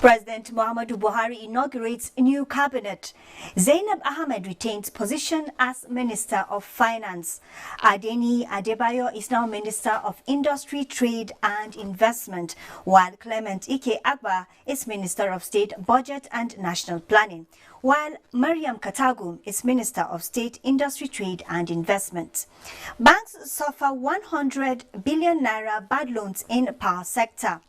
President Muhammadu Buhari inaugurates new cabinet. Zainab Ahmed retains position as Minister of Finance. Adeni Adebayo is now Minister of Industry, Trade and Investment, while Clement Ike Agba is Minister of State Budget and National Planning, while Mariam Katagum is Minister of State Industry, Trade and Investment. Banks suffer 100 billion naira bad loans in power sector.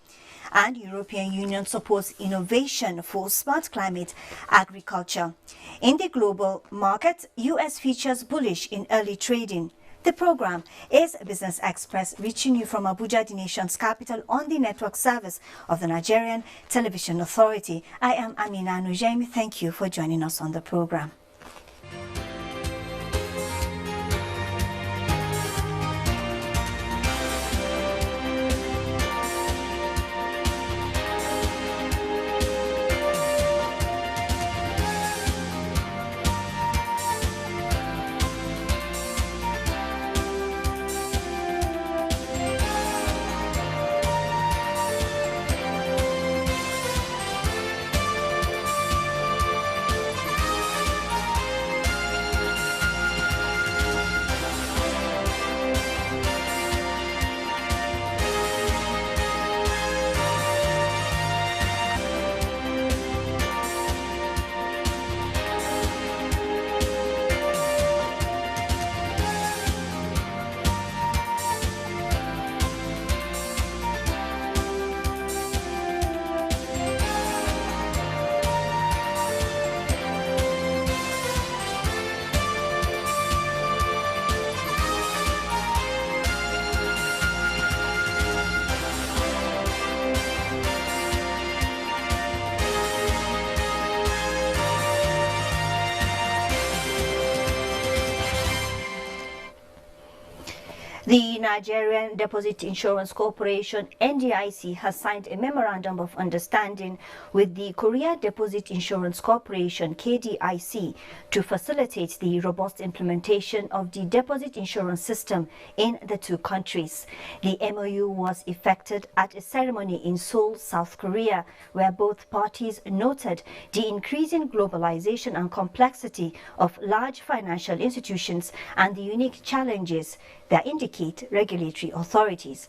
And European Union supports innovation for smart climate agriculture. In the global market, US features bullish in early trading. The program is Business Express, reaching you from Abuja, the nation's capital, on the network service of the Nigerian Television Authority. I am Amina Nujemi. Thank you for joining us on the program. The Nigerian Deposit Insurance Corporation, NDIC, has signed a memorandum of understanding with the Korea Deposit Insurance Corporation, KDIC, to facilitate the robust implementation of the deposit insurance system in the two countries. The MOU was effected at a ceremony in Seoul, South Korea, where both parties noted the increasing globalization and complexity of large financial institutions and the unique challenges that indicate regulatory authorities.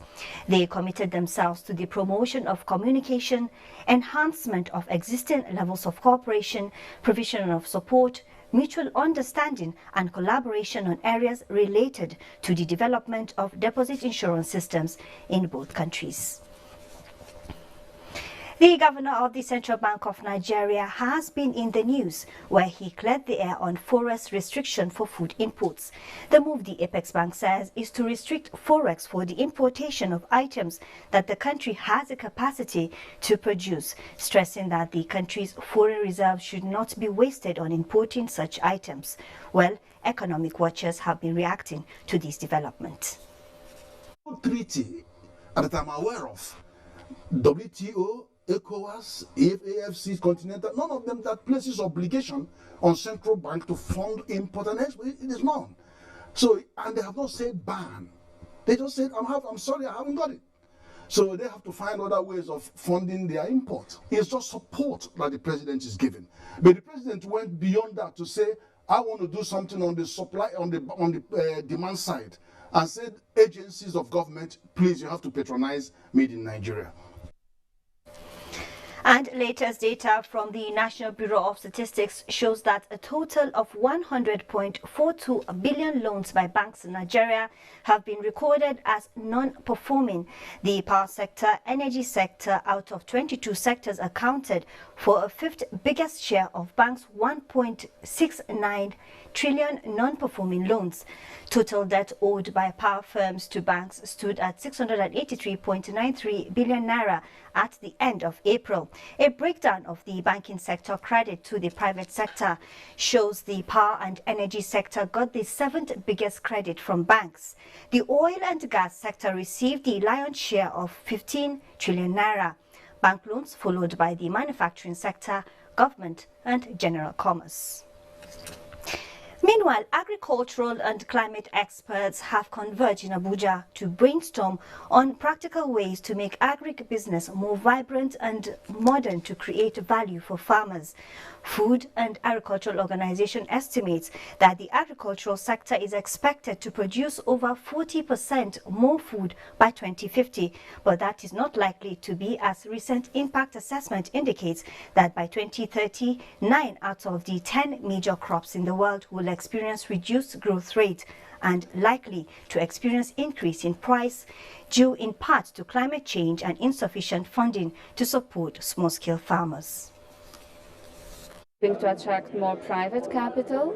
They committed themselves to the promotion of communication, enhancement of existing levels of cooperation, provision of support, mutual understanding and collaboration on areas related to the development of deposit insurance systems in both countries. The governor of the Central Bank of Nigeria has been in the news, where he cleared the air on forex restriction for food imports. The move, the Apex Bank says, is to restrict forex for the importation of items that the country has a capacity to produce, stressing that the country's foreign reserves should not be wasted on importing such items. Well, economic watchers have been reacting to this development. Treaty that I'm aware of, WTO, ECOWAS, AFC, Continental, none of them that places obligation on central bank to fund import and export. It is none. So, and they have not said ban. They just said, I'm sorry, I haven't got it. So they have to find other ways of funding their import. It's just support that the president is giving. But the president went beyond that to say, I want to do something on the supply, on the demand side, and said, agencies of government, please, you have to patronize Made in Nigeria. And latest data from the National Bureau of Statistics shows that a total of 100.42 billion loans by banks in Nigeria have been recorded as non-performing. The power sector, energy sector, out of 22 sectors, accounted for a fifth biggest share of banks' 1.69 trillion non-performing loans. Total debt owed by power firms to banks stood at 683.93 billion naira at the end of April. A breakdown of the banking sector credit to the private sector shows the power and energy sector got the seventh biggest credit from banks. The oil and gas sector received the lion's share of 15 trillion naira. Bank loans followed by the manufacturing sector, government and general commerce. Meanwhile, agricultural and climate experts have converged in Abuja to brainstorm on practical ways to make agribusiness more vibrant and modern to create value for farmers. Food and Agricultural Organization estimates that the agricultural sector is expected to produce over 40% more food by 2050, but that is not likely to be, as recent impact assessment indicates that by 2030, 9 out of the 10 major crops in the world will experience reduced growth rate and likely to experience increase in price due in part to climate change and insufficient funding to support small-scale farmers. To attract more private capital.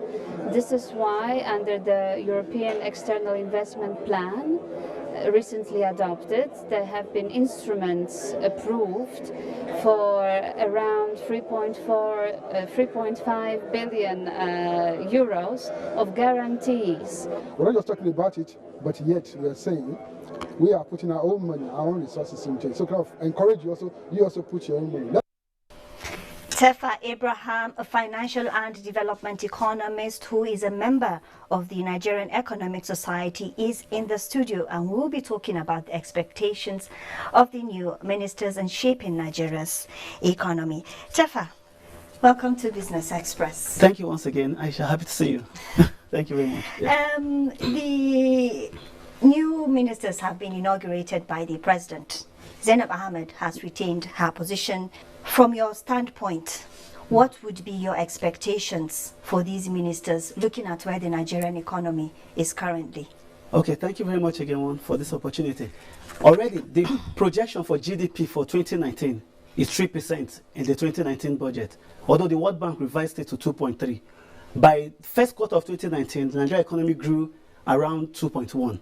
This is why, under the European External Investment Plan, recently adopted, there have been instruments approved for around 3.5 billion euros of guarantees. We're not just talking about it, but yet we are saying we are putting our own money, our own resources into it. So kind of encourage you also put your own money. Tefa Abraham, a financial and development economist who is a member of the Nigerian Economic Society, is in the studio, and we'll be talking about the expectations of the new ministers and shaping Nigeria's economy. Tefa, welcome to Business Express. Thank you once again, Aisha. Happy to see you. Thank you very much. Yeah. The new ministers have been inaugurated by the president. Zainab Ahmed has retained her position. From your standpoint, what would be your expectations for these ministers, looking at where the Nigerian economy is currently? Okay, thank you very much again for this opportunity. Already, the projection for GDP for 2019 is 3% in the 2019 budget, although the World Bank revised it to 2.3. By first quarter of 2019, the Nigerian economy grew around 2.1.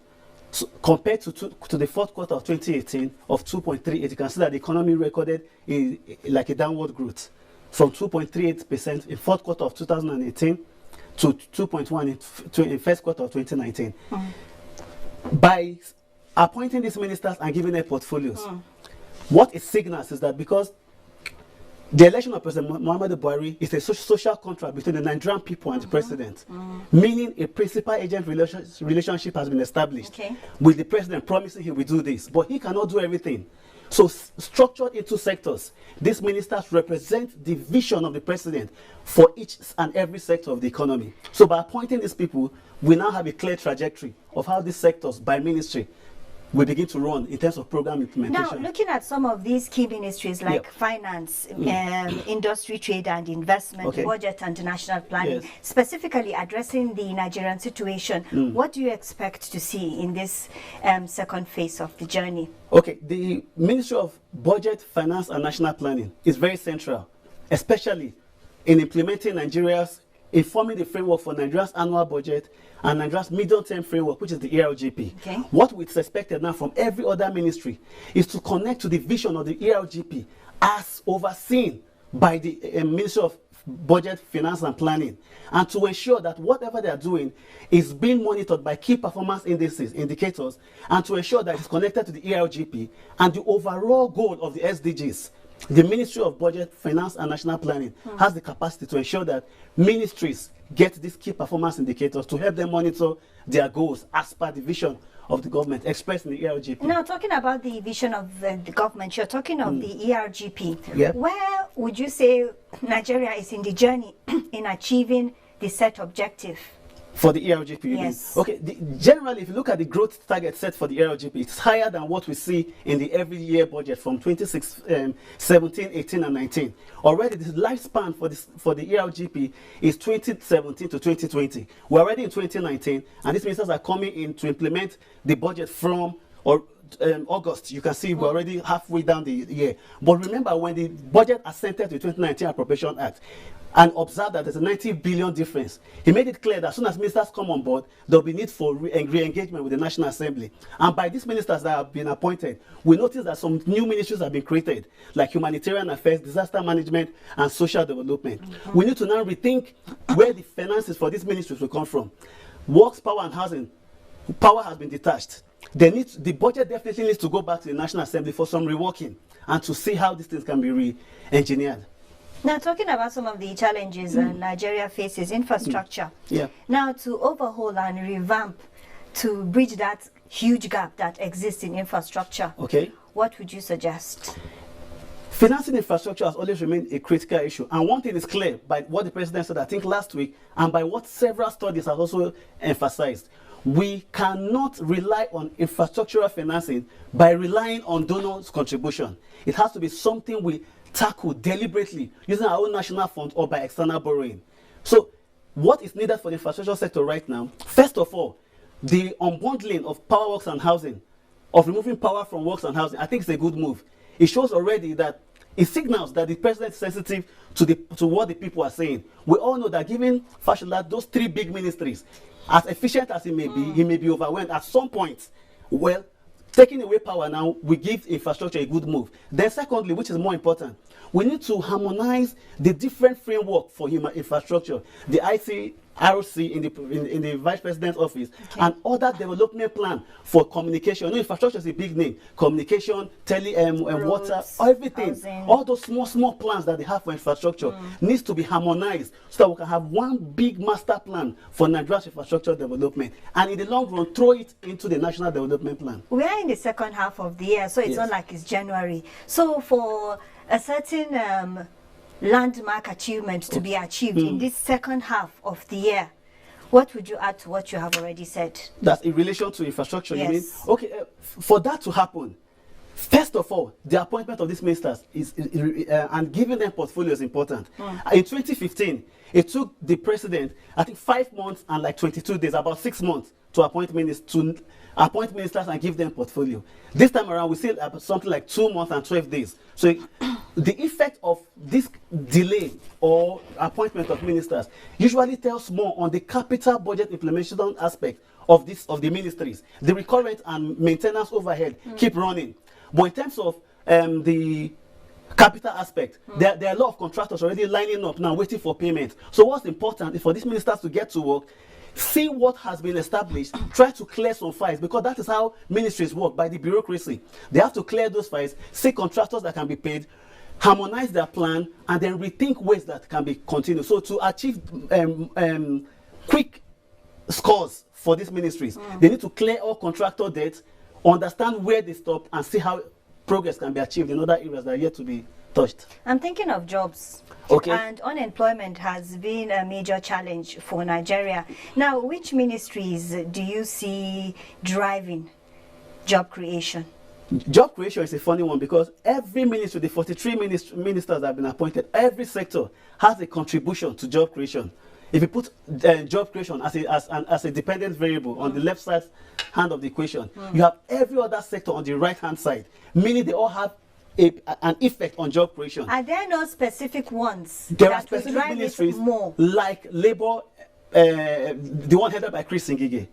So compared to the fourth quarter of 2018 of 2.38, you can see that the economy recorded like a downward growth from 2.38% in fourth quarter of 2018 to 2.1 in first quarter of 2019. By appointing these ministers and giving their portfolios, what it signals is that because the election of President Muhammadu Buhari is a social contract between the Nigerian people and the president, meaning a principal-agent relationship has been established with the president promising he will do this, but he cannot do everything. So structured into sectors, these ministers represent the vision of the president for each and every sector of the economy. So by appointing these people, we now have a clear trajectory of how these sectors by ministry we begin to run in terms of program implementation. Now, looking at some of these key ministries like finance, industry, trade and investment, budget and national planning, specifically addressing the Nigerian situation, what do you expect to see in this second phase of the journey? Okay, the Ministry of Budget, Finance and National Planning is very central, especially in implementing informing the framework for Nigeria's annual budget and Nigeria's medium-term framework, which is the ERGP. What we expected now from every other ministry is to connect to the vision of the ERGP as overseen by the Ministry of Budget, Finance and Planning, and to ensure that whatever they are doing is being monitored by key performance indicators, and to ensure that it's connected to the ERGP and the overall goal of the SDGs. The Ministry of Budget, Finance and National Planning has the capacity to ensure that ministries get these key performance indicators to help them monitor their goals as per the vision of the government expressed in the ERGP. Now, talking about the vision of the government, you're talking of the ERGP. Where would you say Nigeria is in the journey in achieving the set objective? For the ERGP, you mean? Okay, generally, if you look at the growth target set for the ERGP, it's higher than what we see in the every year budget from 2017, 18, and 19. Already, the lifespan for the ERGP is 2017 to 2020. We're already in 2019, and these ministers are coming in to implement the budget from August. You can see we're already halfway down the year. But remember, when the budget assented to the 2019 Appropriation Act, and observe that there's a 90 billion difference. He made it clear that as soon as ministers come on board, there'll be need for re-engagement with the National Assembly. And by these ministers that have been appointed, we notice that some new ministries have been created, like humanitarian affairs, disaster management, and social development. We need to now rethink where the finances for these ministries will come from. Works, power, and housing, power has been detached. The budget definitely needs to go back to the National Assembly for some reworking and to see how these things can be re-engineered. Now, talking about some of the challenges Nigeria faces, infrastructure. Yeah. Now, to overhaul and revamp, to bridge that huge gap that exists in infrastructure, Okay. what would you suggest? Financing infrastructure has always remained a critical issue. And one thing is clear by what the president said, I think, last week, and by what several studies have also emphasized. We cannot rely on infrastructural financing by relying on donors' contribution. It has to be something we tackle deliberately using our own national funds or by external borrowing. So what is needed for the infrastructure sector right now? First of all, the unbundling of power works and housing, of removing power from works and housing, I think it's a good move. It shows already that it signals that the president is sensitive to what the people are saying. We all know that given Fashola those 3 big ministries, as efficient as he may be overwhelmed at some point. Well, taking away power now, we give infrastructure a good move. Then secondly, which is more important, we need to harmonize the different framework for human infrastructure. The ICRC in the vice president's office, and other development plan for communication. No, infrastructure is a big name. Communication, water, everything. Housing. All those small plans that they have for infrastructure needs to be harmonized so that we can have one big master plan for Nigeria's infrastructure development. And in the long run, throw it into the national development plan. We are in the second half of the year, so it's Yes. not like it's January. So for a certain landmark achievement to be achieved in this second half of the year, what would you add to what you have already said? That's in relation to infrastructure, you mean? Yes. Okay, for that to happen, first of all, the appointment of these ministers and giving them portfolio is important. In 2015, it took the president, I think, 5 months and like 22 days, about 6 months, to appoint ministers and give them portfolio. This time around, we see something like 2 months and 12 days. So the effect of this delay or appointment of ministers usually tells more on the capital budget implementation aspect of the ministries. The recurrent and maintenance overhead keep running. But in terms of the capital aspect, there are a lot of contractors already lining up now waiting for payment. So what's important is for these ministers to get to work, see what has been established, try to clear some files, because that is how ministries work, by the bureaucracy. They have to clear those files, see contractors that can be paid, harmonize their plan, and then rethink ways that can be continued. So to achieve quick scores for these ministries, they need to clear all contractor debt, understand where they stop, and see how progress can be achieved in other areas that are yet to be touched. I'm thinking of jobs. Okay. And unemployment has been a major challenge for Nigeria. Now, which ministries do you see driving job creation? Job creation is a funny one because every ministry, the 43 ministers that have been appointed, every sector has a contribution to job creation. If you put job creation as a dependent variable on the left side hand of the equation, you have every other sector on the right hand side, meaning they all have an effect on job creation. Are there no specific ones There are that will specific drive ministries it more? like labor, the one headed by Chris Ngige.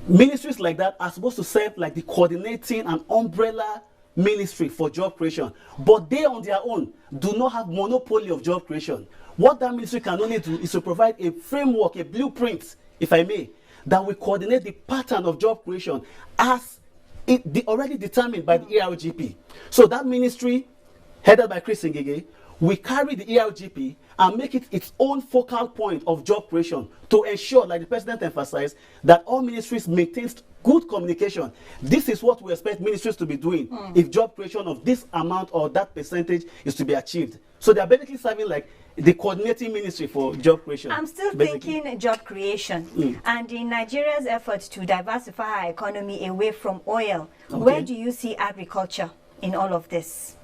Ministries like that are supposed to serve like the coordinating and umbrella ministry for job creation, but they on their own do not have monopoly of job creation. What that ministry can only do is to provide a framework, a blueprint, if I may, that will coordinate the pattern of job creation as already determined by the ERGP. So that ministry, headed by Chris Ngige, we carry the ERGP and make it its own focal point of job creation to ensure, like the president emphasized, that all ministries maintain good communication. This is what we expect ministries to be doing if job creation of this amount or that percentage is to be achieved. So they are basically serving like the coordinating ministry for job creation. I'm still thinking job creation. And in Nigeria's efforts to diversify our economy away from oil, where do you see agriculture in all of this?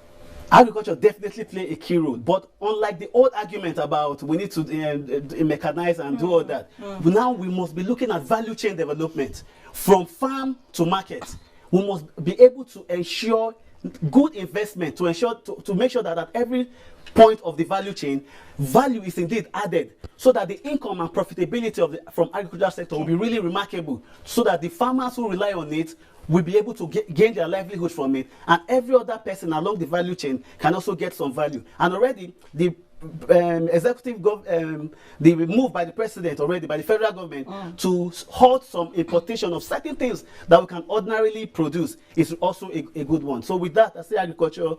Agriculture definitely play a key role, but unlike the old argument about we need to mechanize and do all that, now we must be looking at value chain development from farm to market. We must be able to ensure good investment, to ensure to make sure that at every point of the value chain, value is indeed added, so that the income and profitability from agriculture sector will be really remarkable, so that the farmers who rely on it will be able to gain their livelihood from it, and every other person along the value chain can also get some value. And already the the move by the president already, by the federal government, to halt some importation of certain things that we can ordinarily produce is also a good one. So with that, I say agriculture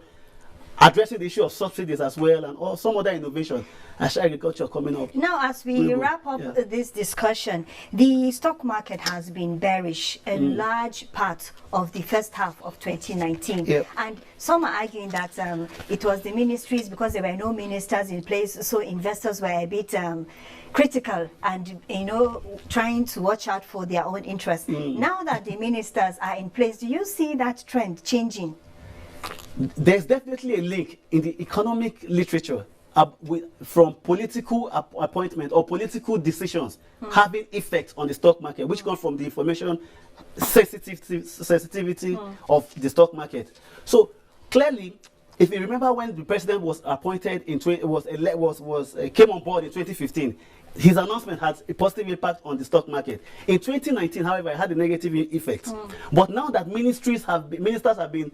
addressing the issue of subsidies as well, and all some other innovation as agriculture coming up. Now, as we wrap up this discussion, the stock market has been bearish a large part of the first half of 2019. Yep. And some are arguing that it was the ministries, because there were no ministers in place, so investors were a bit critical and, you know, trying to watch out for their own interests. Now that the ministers are in place, do you see that trend changing? There's definitely a link in the economic literature from political appointment or political decisions having effect on the stock market, which comes from the information sensitivity of the stock market. So clearly, if you remember when the president was appointed in came on board in 2015, his announcement had a positive impact on the stock market. In 2019, however, it had a negative effect. But now that ministers have been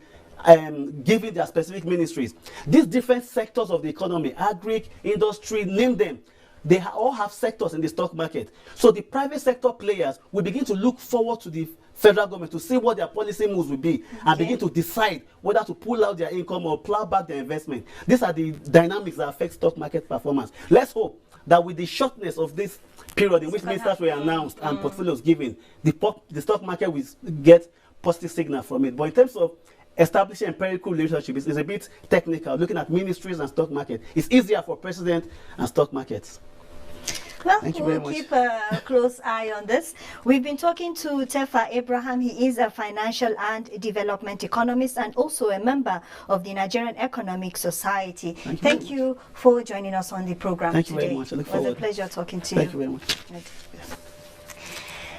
given their specific ministries, these different sectors of the economy, agri, industry, name them, they all have sectors in the stock market. So the private sector players will begin to look forward to the federal government to see what their policy moves will be, and begin to decide whether to pull out their income or plow back their investment. These are the dynamics that affect stock market performance. Let's hope that with the shortness of this period in which ministers were announced and portfolios given, the stock market will get positive signal from it. But in terms of establishing empirical relationship is a bit technical. Looking at ministries and stock market, it's easier for president and stock markets. Well, we'll keep a close eye on this. We've been talking to Tefa Abraham. He is a financial and development economist and also a member of the Nigerian Economic Society. Thank you for joining us on the program today. Thank you very much. I look forward. It was a pleasure talking to you. Thank you very much. Right.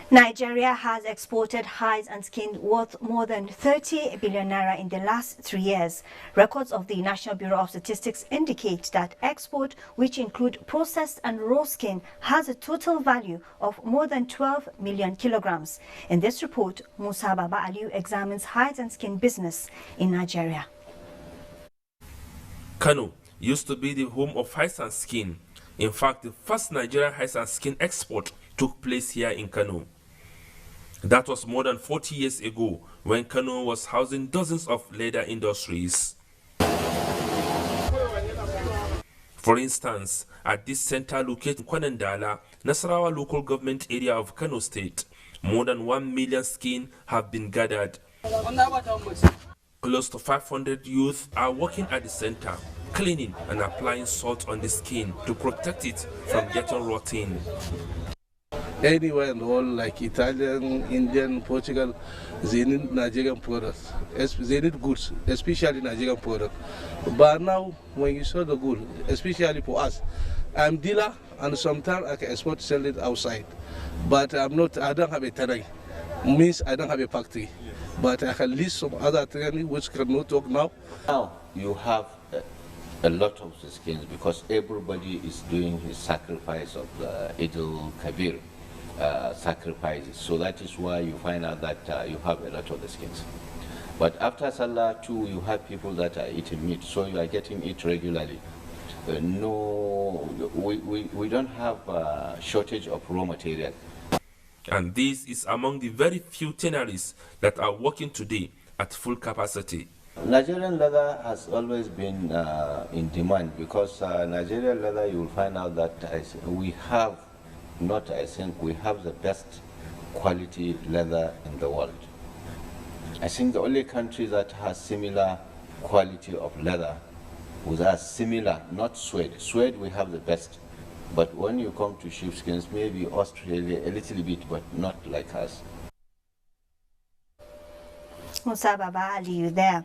Nigeria has exported hides and skin worth more than 30 billion naira in the last 3 years. Records of the National Bureau of Statistics indicate that export, which include processed and raw skin, has a total value of more than 12 million kilograms. In this report, Musa Baba Aliu examines hides and skin business in Nigeria. Kano used to be the home of hides and skin. In fact, the first Nigerian hides and skin export took place here in Kano. That was more than 40 years ago, when Kano was housing dozens of leather industries. For instance, at this center located in Kwanandala, Nasarawa local government area of Kano State, more than 1 million skin have been gathered. Close to 500 youth are working at the center, cleaning and applying salt on the skin to protect it from getting rotten. Anywhere in the world, like Italian, Indian, Portugal, they need Nigerian products. They need goods, especially Nigerian products. But now, when you saw the good, especially for us, I'm dealer, and sometimes I can export, sell it outside. But I don't have a terrain. Means I don't have a factory. But I can list some other terrain which cannot talk now. Now you have a lot of the skins because everybody is doing his sacrifice of the Idul Kabir. Sacrifices. So that is why you find out that you have a lot of the skins. But after Salah too, you have people that are eating meat, so you are getting it regularly. No, we don't have a shortage of raw material. And this is among the very few tanneries that are working today at full capacity. Nigerian leather has always been in demand because Nigerian leather, you will find out that we have we have the best quality leather in the world. I think the only country that has similar quality of leather with us, similar, not suede. Suede we have the best. But when you come to sheepskins, maybe Australia a little bit, but not like us. Musa Baba Ali there.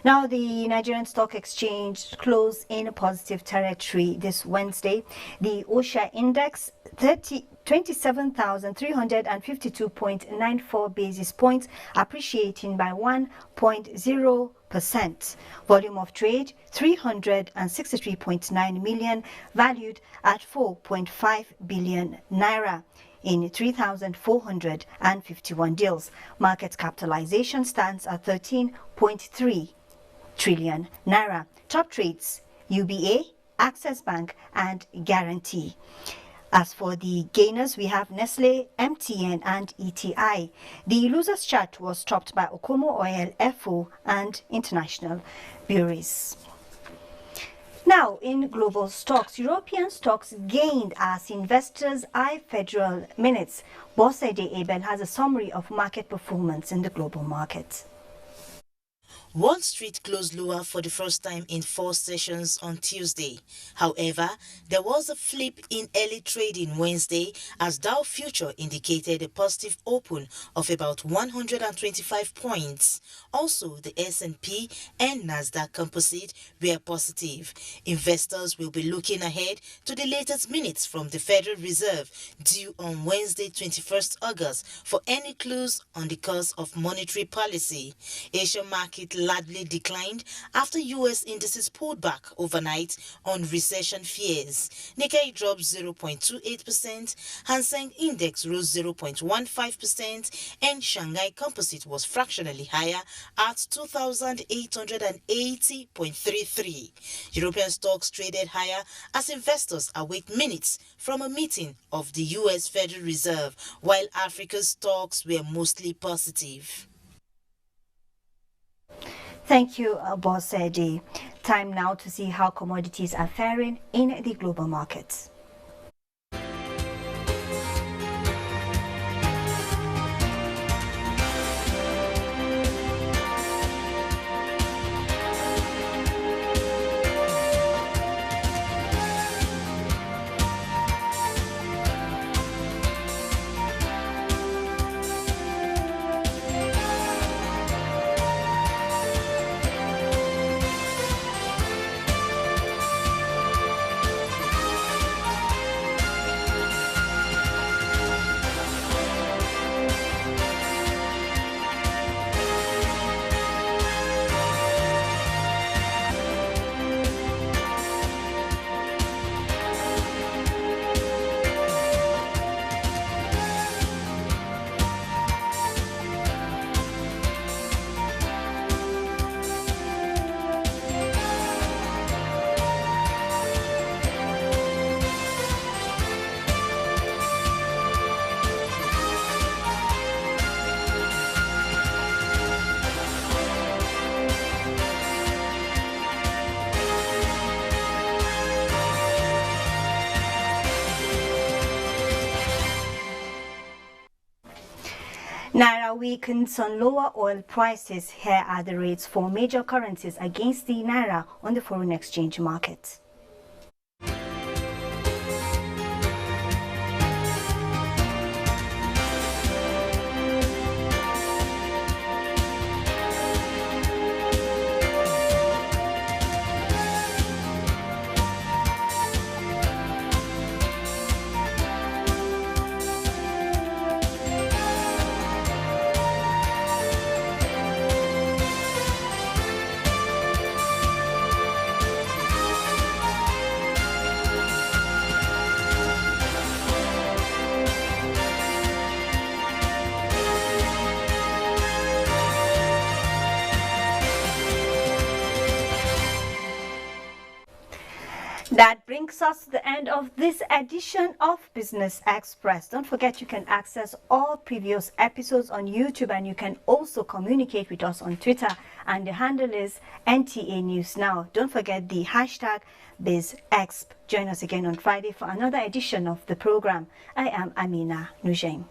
Now, the Nigerian Stock Exchange closed in a positive territory this Wednesday. The OSHA index 27,352.94 basis points, appreciating by 1.0%. Volume of trade 363.9 million, valued at 4.5 billion naira in 3,451 deals. Market capitalization stands at 13.3 trillion naira. Top trades: UBA, Access Bank and Guarantee. As for the gainers, we have Nestle, MTN and ETI. The losers chart was topped by Okomo Oil, FO and International Breweries. Now, in global stocks, European stocks gained as investors eye federal minutes. Bosede Abel has a summary of market performance in the global markets. Wall Street closed lower for the first time in 4 sessions on Tuesday. However, there was a flip in early trading Wednesday as Dow Future indicated a positive open of about 125 points. Also, the S&P and Nasdaq Composite were positive. Investors will be looking ahead to the latest minutes from the Federal Reserve due on Wednesday, 21st August for any clues on the course of monetary policy. Asian market largely declined after U.S. indices pulled back overnight on recession fears. Nikkei dropped 0.28%, Hang Seng Index rose 0.15%, and Shanghai Composite was fractionally higher at 2,880.33. European stocks traded higher as investors await minutes from a meeting of the U.S. Federal Reserve, while Africa's stocks were mostly positive. Thank you, Bosede. Time now to see how commodities are faring in the global markets. Naira weakens on lower oil prices. Here are the rates for major currencies against the Naira on the foreign exchange market. That brings us to the end of this edition of Business Express. Don't forget you can access all previous episodes on YouTube, and you can also communicate with us on Twitter, and the handle is NTA News Now. Don't forget the hashtag BizExp. Join us again on Friday for another edition of the program. I am Amina Nujeng.